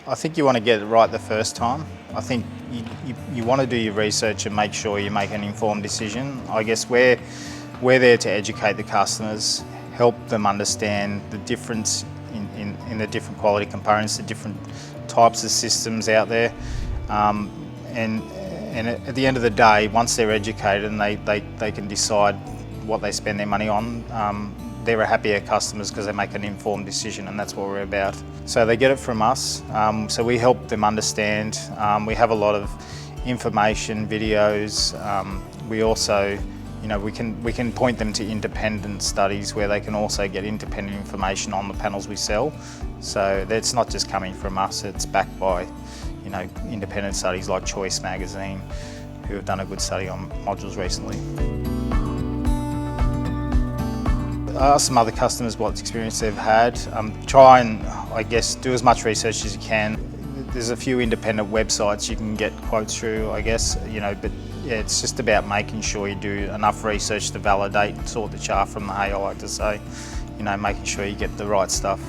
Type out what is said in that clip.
I think you want to get it right the first time. I think you want to do your research and make sure you make an informed decision. I guess we're there to educate the customers, help them understand the difference in the different quality components, the different types of systems out there. And at the end of the day, once they're educated and they can decide what they spend their money on, they're happier customers because they make an informed decision, and that's what we're about. So they get it from us, so we help them understand. We have a lot of information, videos. We also, we can point them to independent studies where they can also get independent information on the panels we sell. So that's not just coming from us, it's backed by independent studies like Choice Magazine, who have done a good study on modules recently. Ask some other customers what experience they've had. Try and, I guess, do as much research as you can. There's a few independent websites you can get quotes through, I guess, but yeah, it's just about making sure you do enough research to validate and sort the chaff from the hay, I like to say. Making sure you get the right stuff.